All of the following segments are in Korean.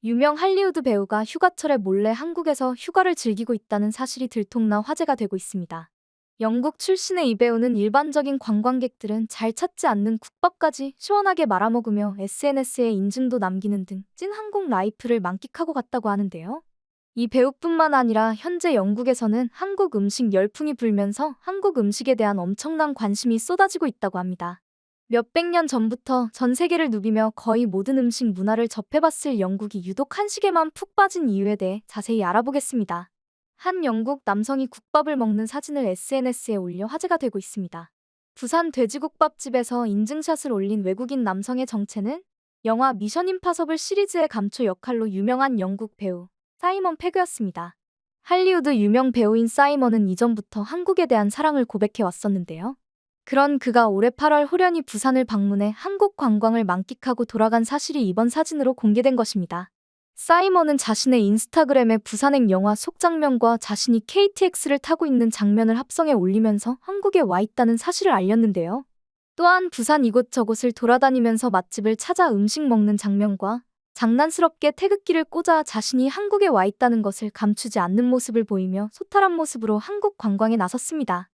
유명 할리우드 배우가 휴가철에 몰래 한국에서 휴가를 즐기고 있다는 사실이 들통나 화제가 되고 있습니다. 영국 출신의 이 배우는 일반적인 관광객들은 잘 찾지 않는 국밥까지 시원하게 말아먹으며 SNS에 인증도 남기는 등 찐 한국 라이프를 만끽하고 갔다고 하는데요. 이 배우뿐만 아니라 현재 영국에서는 한국 음식 열풍이 불면서 한국 음식에 대한 엄청난 관심이 쏟아지고 있다고 합니다. 몇백 년 전부터 전 세계를 누비며 거의 모든 음식 문화를 접해봤을 영국이 유독 한식에만 푹 빠진 이유에 대해 자세히 알아보겠습니다. 한 영국 남성이 국밥을 먹는 사진을 SNS에 올려 화제가 되고 있습니다. 부산 돼지국밥집에서 인증샷을 올린 외국인 남성의 정체는 영화 미션 임파서블 시리즈의 감초 역할로 유명한 영국 배우 사이먼 페그였습니다. 할리우드 유명 배우인 사이먼은 이전부터 한국에 대한 사랑을 고백해 왔었는데요. 그런 그가 올해 8월 호련히 부산을 방문해 한국 관광을 만끽하고 돌아간 사실이 이번 사진으로 공개된 것입니다. 사이먼은 자신의 인스타그램에 부산행 영화 속 장면과 자신이 KTX를 타고 있는 장면을 합성해 올리면서 한국에 와 있다는 사실을 알렸는데요. 또한 부산 이곳저곳을 돌아다니면서 맛집을 찾아 음식 먹는 장면과 장난스럽게 태극기를 꽂아 자신이 한국에 와 있다는 것을 감추지 않는 모습을 보이며 소탈한 모습으로 한국 관광에 나섰습니다.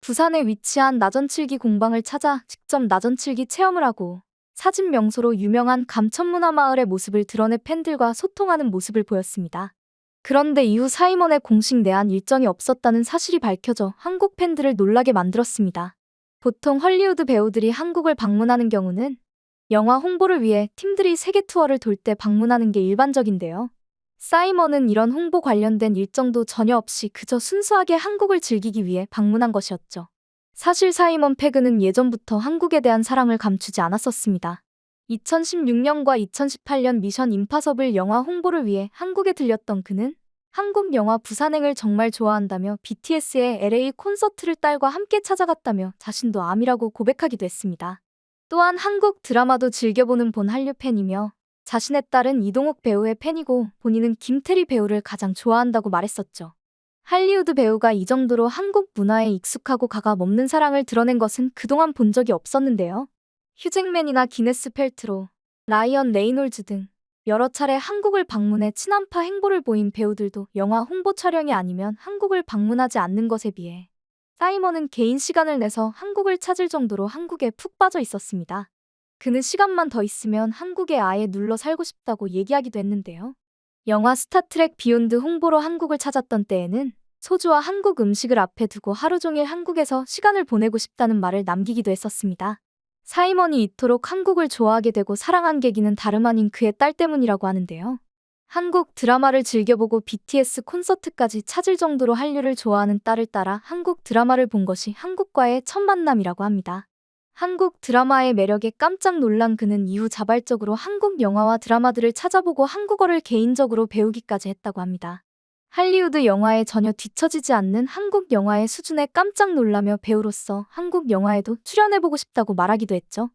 부산에 위치한 나전칠기 공방을 찾아 직접 나전칠기 체험을 하고 사진 명소로 유명한 감천문화마을의 모습을 드러내 팬들과 소통하는 모습을 보였습니다. 그런데 이후 사이먼의 공식 내한 일정이 없었다는 사실이 밝혀져 한국 팬들을 놀라게 만들었습니다. 보통 헐리우드 배우들이 한국을 방문하는 경우는 영화 홍보를 위해 팀들이 세계 투어를 돌 때 방문하는 게 일반적인데요. 사이먼은 이런 홍보 관련된 일정도 전혀 없이 그저 순수하게 한국을 즐기기 위해 방문한 것이었죠. 사실 사이먼 페그는 예전부터 한국에 대한 사랑을 감추지 않았었습니다. 2016년과 2018년 미션 임파서블 영화 홍보를 위해 한국에 들렸던 그는 한국 영화 부산행을 정말 좋아한다며 BTS의 LA 콘서트를 딸과 함께 찾아갔다며 자신도 아미라고 고백하기도 했습니다. 또한 한국 드라마도 즐겨보는 본 한류 팬이며 자신의 딸은 이동욱 배우의 팬이고 본인은 김태리 배우를 가장 좋아한다고 말했었죠. 할리우드 배우가 이 정도로 한국 문화에 익숙하고 가감 없는 사랑을 드러낸 것은 그동안 본 적이 없었는데요. 휴잭맨이나 기네스 펠트로, 라이언 레이놀즈 등 여러 차례 한국을 방문해 친한파 행보를 보인 배우들도 영화 홍보 촬영이 아니면 한국을 방문하지 않는 것에 비해 사이먼은 개인 시간을 내서 한국을 찾을 정도로 한국에 푹 빠져 있었습니다. 그는 시간만 더 있으면 한국에 아예 눌러 살고 싶다고 얘기하기도 했는데요. 영화 스타트랙 비욘드 홍보로 한국을 찾았던 때에는 소주와 한국 음식을 앞에 두고 하루 종일 한국에서 시간을 보내고 싶다는 말을 남기기도 했었습니다. 사이먼이 이토록 한국을 좋아하게 되고 사랑한 계기는 다름 아닌 그의 딸 때문이라고 하는데요. 한국 드라마를 즐겨보고 BTS 콘서트까지 찾을 정도로 한류를 좋아하는 딸을 따라 한국 드라마를 본 것이 한국과의 첫 만남이라고 합니다. 한국 드라마의 매력에 깜짝 놀란 그는 이후 자발적으로 한국 영화와 드라마들을 찾아보고 한국어를 개인적으로 배우기까지 했다고 합니다. 할리우드 영화에 전혀 뒤처지지 않는 한국 영화의 수준에 깜짝 놀라며 배우로서 한국 영화에도 출연해보고 싶다고 말하기도 했죠.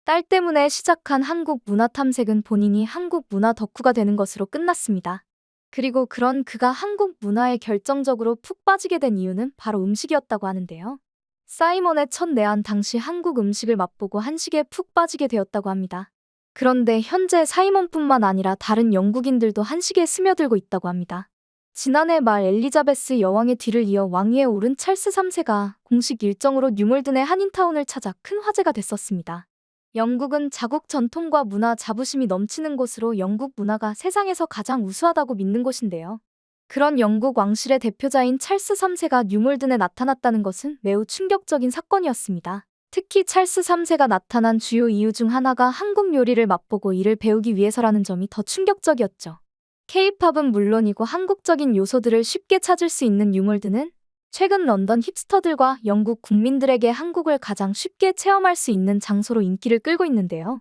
딸 때문에 시작한 한국 문화 탐색은 본인이 한국 문화 덕후가 되는 것으로 끝났습니다. 그리고 그런 그가 한국 문화에 결정적으로 푹 빠지게 된 이유는 바로 음식이었다고 하는데요. 사이먼의 첫 내한 당시 한국 음식을 맛보고 한식에 푹 빠지게 되었다고 합니다. 그런데 현재 사이먼뿐만 아니라 다른 영국인들도 한식에 스며들고 있다고 합니다. 지난해 말 엘리자베스 여왕의 뒤를 이어 왕위에 오른 찰스 3세가 공식 일정으로 뉴몰든의 한인타운을 찾아 큰 화제가 됐었습니다. 영국은 자국 전통과 문화 자부심이 넘치는 곳으로 영국 문화가 세상에서 가장 우수하다고 믿는 곳인데요. 그런 영국 왕실의 대표자인 찰스 3세가 뉴몰든에 나타났다는 것은 매우 충격적인 사건이었습니다. 특히 찰스 3세가 나타난 주요 이유 중 하나가 한국 요리를 맛보고 이를 배우기 위해서라는 점이 더 충격적이었죠. K-팝은 물론이고 한국적인 요소들을 쉽게 찾을 수 있는 뉴몰드는 최근 런던 힙스터들과 영국 국민들에게 한국을 가장 쉽게 체험할 수 있는 장소로 인기를 끌고 있는데요.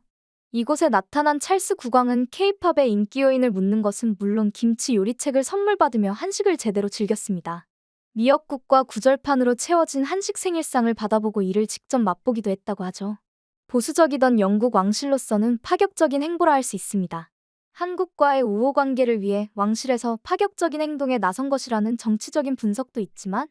이곳에 나타난 찰스 국왕은 K-팝의 인기 요인을 묻는 것은 물론 김치 요리책을 선물 받으며 한식을 제대로 즐겼습니다. 미역국과 구절판으로 채워진 한식 생일상을 받아보고 이를 직접 맛보기도 했다고 하죠. 보수적이던 영국 왕실로서는 파격적인 행보라 할 수 있습니다. 한국과의 우호 관계를 위해 왕실에서 파격적인 행동에 나선 것이라는 정치적인 분석도 있지만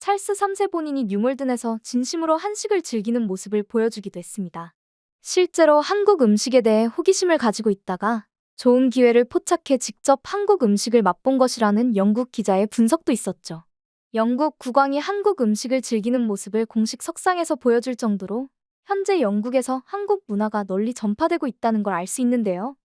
찰스 3세 본인이 뉴몰든에서 진심으로 한식을 즐기는 모습을 보여주기도 했습니다. 실제로 한국 음식에 대해 호기심을 가지고 있다가 좋은 기회를 포착해 직접 한국 음식을 맛본 것이라는 영국 기자의 분석도 있었죠. 영국 국왕이 한국 음식을 즐기는 모습을 공식 석상에서 보여줄 정도로 현재 영국에서 한국 문화가 널리 전파되고 있다는 걸 알 수 있는데요.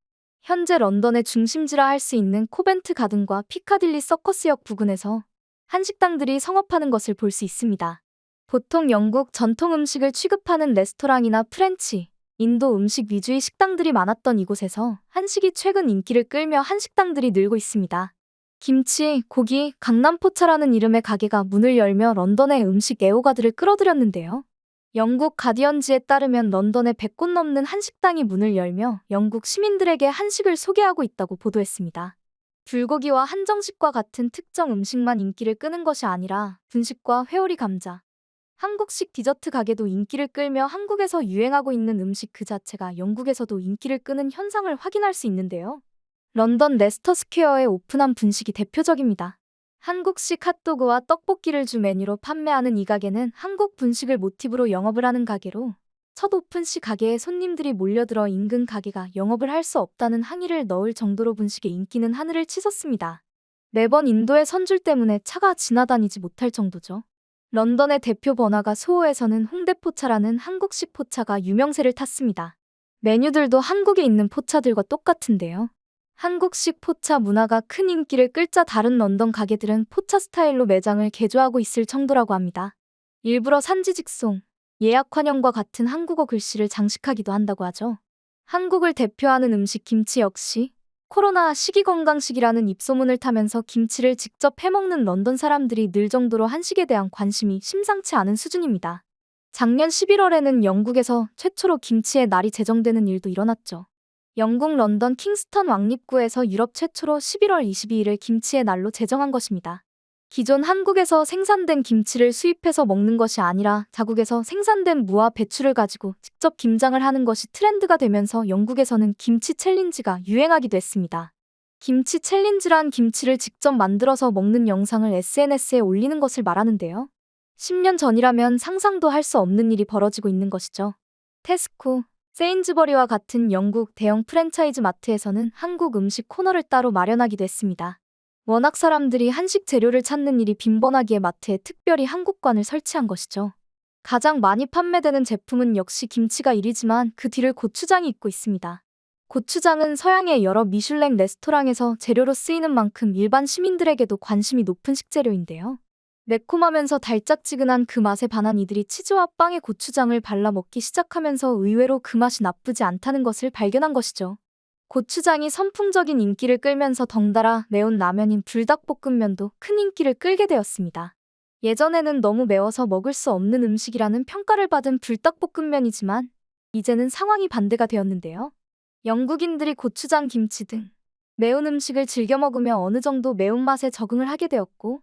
현재 런던의 중심지라 할 수 있는 코벤트 가든과 피카딜리 서커스역 부근에서 한식당들이 성업하는 것을 볼 수 있습니다. 보통 영국 전통 음식을 취급하는 레스토랑이나 프렌치, 인도 음식 위주의 식당들이 많았던 이곳에서 한식이 최근 인기를 끌며 한식당들이 늘고 있습니다. 김치, 고기, 강남포차라는 이름의 가게가 문을 열며 런던의 음식 애호가들을 끌어들였는데요. 영국 가디언지에 따르면 런던에 100곳 넘는 한식당이 문을 열며 영국 시민들에게 한식을 소개하고 있다고 보도했습니다. 불고기와 한정식과 같은 특정 음식만 인기를 끄는 것이 아니라 분식과 회오리 감자, 한국식 디저트 가게도 인기를 끌며 한국에서 유행하고 있는 음식 그 자체가 영국에서도 인기를 끄는 현상을 확인할 수 있는데요. 런던 레스터 스퀘어에 오픈한 분식이 대표적입니다. 한국식 핫도그와 떡볶이를 주 메뉴로 판매하는 이 가게는 한국 분식을 모티브로 영업을 하는 가게로 첫 오픈 시 가게에 손님들이 몰려들어 인근 가게가 영업을 할 수 없다는 항의를 넣을 정도로 분식의 인기는 하늘을 치솟습니다. 매번 인도의 선줄 때문에 차가 지나다니지 못할 정도죠. 런던의 대표 번화가 소호에서는 홍대포차라는 한국식 포차가 유명세를 탔습니다. 메뉴들도 한국에 있는 포차들과 똑같은데요. 한국식 포차 문화가 큰 인기를 끌자 다른 런던 가게들은 포차 스타일로 매장을 개조하고 있을 정도라고 합니다. 일부러 산지 직송, 예약 환영과 같은 한국어 글씨를 장식하기도 한다고 하죠. 한국을 대표하는 음식 김치 역시 코로나 시기 건강식이라는 입소문을 타면서 김치를 직접 해먹는 런던 사람들이 늘 정도로 한식에 대한 관심이 심상치 않은 수준입니다. 작년 11월에는 영국에서 최초로 김치의 날이 제정되는 일도 일어났죠. 영국 런던 킹스턴 왕립구에서 유럽 최초로 11월 22일을 김치의 날로 제정한 것입니다. 기존 한국에서 생산된 김치를 수입해서 먹는 것이 아니라 자국에서 생산된 무와 배추를 가지고 직접 김장을 하는 것이 트렌드가 되면서 영국에서는 김치 챌린지가 유행하기도 했습니다. 김치 챌린지란 김치를 직접 만들어서 먹는 영상을 SNS에 올리는 것을 말하는데요. 10년 전이라면 상상도 할 수 없는 일이 벌어지고 있는 것이죠. 테스코, 세인즈버리와 같은 영국 대형 프랜차이즈 마트에서는 한국 음식 코너를 따로 마련하기도 했습니다. 워낙 사람들이 한식 재료를 찾는 일이 빈번하기에 마트에 특별히 한국관을 설치한 것이죠. 가장 많이 판매되는 제품은 역시 김치가 1위지만 그 뒤를 고추장이 잇고 있습니다. 고추장은 서양의 여러 미슐랭 레스토랑에서 재료로 쓰이는 만큼 일반 시민들에게도 관심이 높은 식재료인데요. 매콤하면서 달짝지근한 그 맛에 반한 이들이 치즈와 빵에 고추장을 발라 먹기 시작하면서 의외로 그 맛이 나쁘지 않다는 것을 발견한 것이죠. 고추장이 선풍적인 인기를 끌면서 덩달아 매운 라면인 불닭볶음면도 큰 인기를 끌게 되었습니다. 예전에는 너무 매워서 먹을 수 없는 음식이라는 평가를 받은 불닭볶음면이지만 이제는 상황이 반대가 되었는데요. 영국인들이 고추장, 김치 등 매운 음식을 즐겨 먹으며 어느 정도 매운맛에 적응을 하게 되었고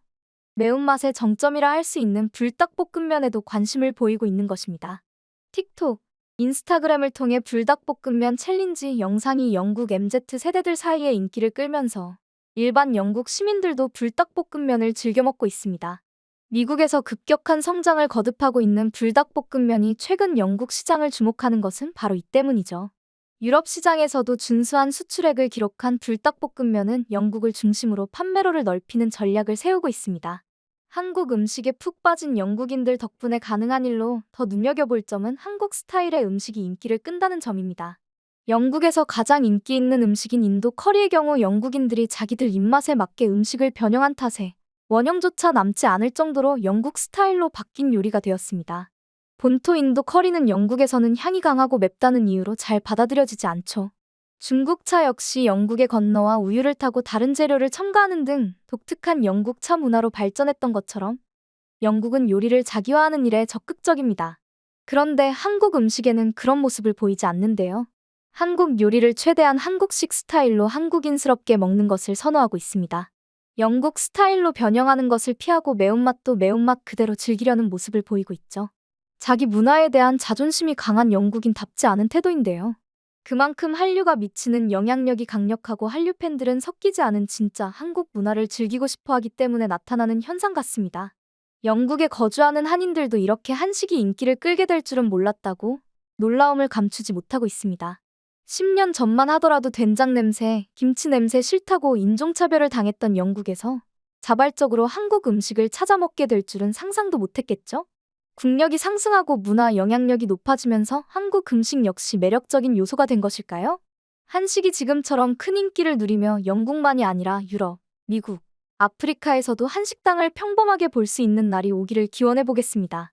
매운맛의 정점이라 할 수 있는 불닭볶음면에도 관심을 보이고 있는 것입니다. 틱톡, 인스타그램을 통해 불닭볶음면 챌린지 영상이 영국 MZ 세대들 사이에 인기를 끌면서 일반 영국 시민들도 불닭볶음면을 즐겨 먹고 있습니다. 미국에서 급격한 성장을 거듭하고 있는 불닭볶음면이 최근 영국 시장을 주목하는 것은 바로 이 때문이죠. 유럽 시장에서도 준수한 수출액을 기록한 불닭볶음면은 영국을 중심으로 판매로를 넓히는 전략을 세우고 있습니다. 한국 음식에 푹 빠진 영국인들 덕분에 가능한 일로 더 눈여겨볼 점은 한국 스타일의 음식이 인기를 끈다는 점입니다. 영국에서 가장 인기 있는 음식인 인도 커리의 경우 영국인들이 자기들 입맛에 맞게 음식을 변형한 탓에 원형조차 남지 않을 정도로 영국 스타일로 바뀐 요리가 되었습니다. 본토 인도 커리는 영국에서는 향이 강하고 맵다는 이유로 잘 받아들여지지 않죠. 중국차 역시 영국에 건너와 우유를 타고 다른 재료를 첨가하는 등 독특한 영국 차 문화로 발전했던 것처럼 영국은 요리를 자기화하는 일에 적극적입니다. 그런데 한국 음식에는 그런 모습을 보이지 않는데요. 한국 요리를 최대한 한국식 스타일로 한국인스럽게 먹는 것을 선호하고 있습니다. 영국 스타일로 변형하는 것을 피하고 매운맛도 매운맛 그대로 즐기려는 모습을 보이고 있죠. 자기 문화에 대한 자존심이 강한 영국인답지 않은 태도인데요. 그만큼 한류가 미치는 영향력이 강력하고 한류 팬들은 섞이지 않은 진짜 한국 문화를 즐기고 싶어 하기 때문에 나타나는 현상 같습니다. 영국에 거주하는 한인들도 이렇게 한식이 인기를 끌게 될 줄은 몰랐다고 놀라움을 감추지 못하고 있습니다. 10년 전만 하더라도 된장 냄새, 김치 냄새 싫다고 인종차별을 당했던 영국에서 자발적으로 한국 음식을 찾아 먹게 될 줄은 상상도 못했겠죠? 국력이 상승하고 문화 영향력이 높아지면서 한국 음식 역시 매력적인 요소가 된 것일까요? 한식이 지금처럼 큰 인기를 누리며 영국만이 아니라 유럽, 미국, 아프리카에서도 한식당을 평범하게 볼 수 있는 날이 오기를 기원해 보겠습니다.